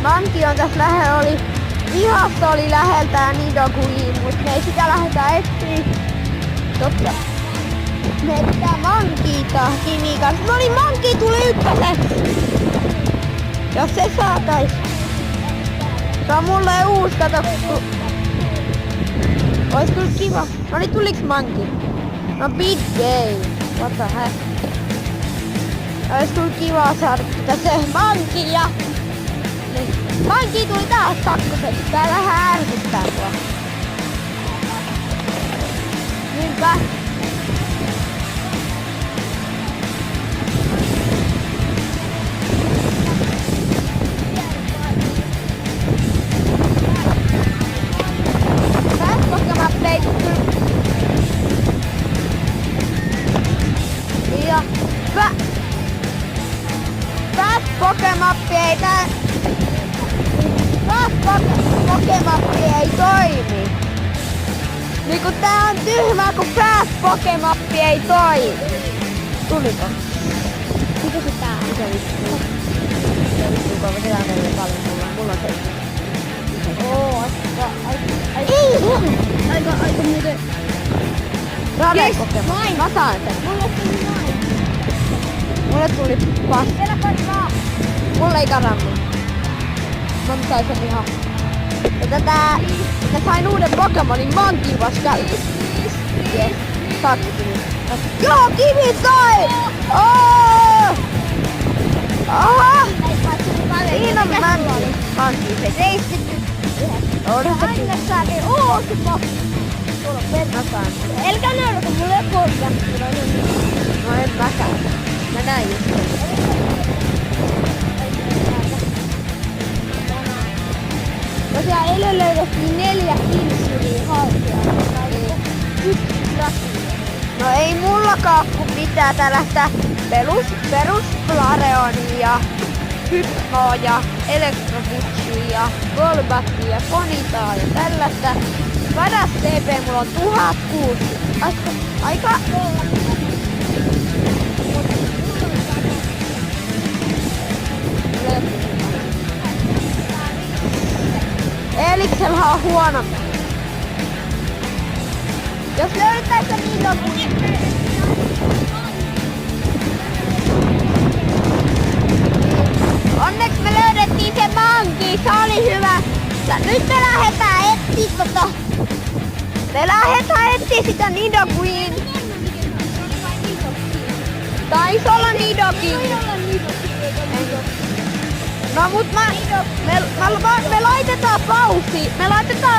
Manki on tässä lähellä, oli vihasto oli läheltä Nidoqueen, mutta me ei sitä lähdetä etsiä. Totta. Me etsitään Mankiita Kimin kanssa. No niin, Manki tuli ykköseksi! Jos se saatais. Se on mulle uusi, kato. Ois kyllä kiva. No niin, tuliks Manki? No big game. What the heck? Ois kyllä kiva saada se Manki ja... Manki tuli taas kakkoseksi. Tää vähän ärsyttää mua. Niinpä. Ja Pokemappi ei Pokemappi ei toimi. Niinku tää on tyhmä, kun Fast Pokemappi ei toimi. Tuliko? Mitä se tää on? Mikä vittu? Mikä vittu, kun me tehdään meille paljon mulla on se. Oo, aika muuten. Rade Pokemon. Mä saan sen. Mulle tuli passi. Mulle ei karannut. Mä sain sen ihan. Ja mä sain uuden Pokemonin Mankin vasta. Yes. Saatko Kimi? Joo, Kimi sai! Aha! Siinä on Manki. Se seistetty. Aina saatiin uusi Pokemon. Mä saan sen. Elkä naura, kun mulla ei ole kolme. No en mäkään. Mä näin just sen. Tosiaan eilen löydettiin 4 kilsuria haltia. No ei mullakaan kun mitään tällaista perus Flareonia, Hypnoa ja Elektrobutchia ja Golbattia ja Ponytaa ja tällaista. Paras TP mulla on 1060. Aika Eliksellä on huono. Jos löydettäis se Nidoqueen. Onneksi me löydettiin se Manki, se oli hyvä. Nyt me lähdetään etsiä Me lähdetään etsiä sitä Nidoqueen. Taisi olla Nidoqueen. No mut me laitetaan pausi.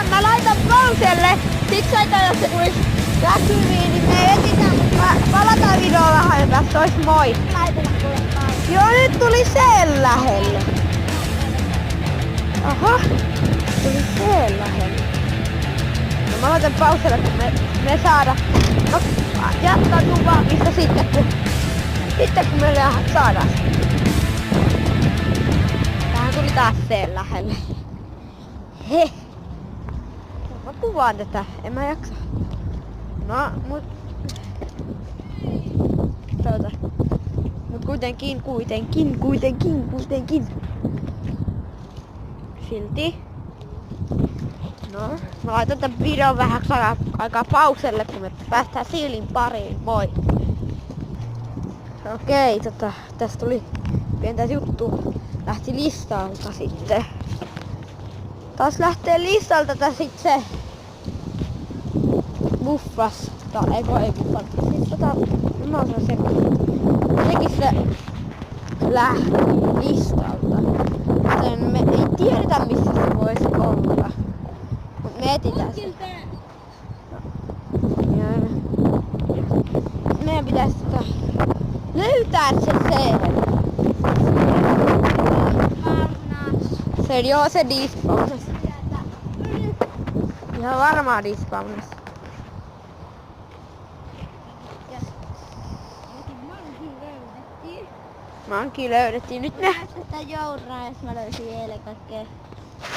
Mä laitan pauselle. Siksi aikaa jos se tulis näkyviin, niin me etsitään. Palataan videoon vähän päästä. Ois moi. Joo, nyt tuli sen lähelle. Aha. Tuli sen lähelle. No mä laitan pauselle, kun me saada. No jatkaa tuvaamista sitten kun me saadaan. Tuli taas sen lähelle. Heh. Mä kuvaan tätä, en mä jaksa. No, mut kuitenkin. Silti. No, mä laitan tämän videon vähän aikaa pauselle, kun me päästään siilin pariin. Moi! Okei, tästä tuli pientä juttu. Lähti listalta sitten. Taas lähtee listalta sitten se buffas. Ei buffas. Siis mä osaan sekaan. Jotenkin se lähti listalta. Joten me ei tiedetä missä se voisi olla. Mut me etitään se. Meidän pitäisi löytää se. Joo, se dispawnas. Ihan varmaan dispawnas. Manki löydettiin. Nyt me... Tätä jouraa, jos mä löysin eilen kaikkea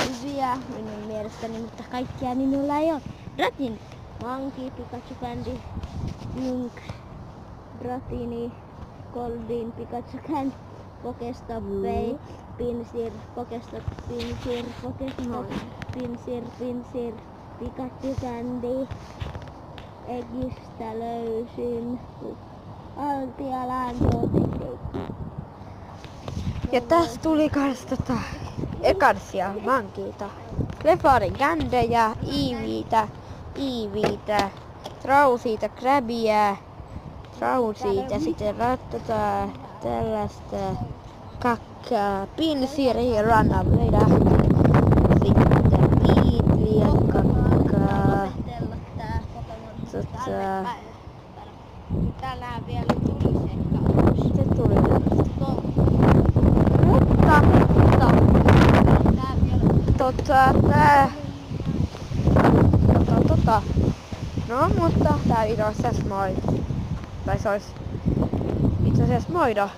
hyviä minun mielestäni, mutta kaikkia minulla ei ole. Ratin, Manki, Pikachu Candy, Junk, Dratini, Goldin, Pikachu Candy, Pokestop, Pinsir, Pokestop, Pinsir, Pokestop, Pinsir, Pikachu Candy. Egistä löysin Altialaan Ja tästä tuli kans ekarsia mankiita. Lefarin kändejä, iiviitä, trausiita, kräbiä, trausiita, sitten tällaista kakkaa, pinsiiriä, rannaveida, sitten piitliä, kakkaa. Tänään vielä tuli se. Sitten tuli mutta tää itse asiassa moi. Tai se olisi itse asiassa moida.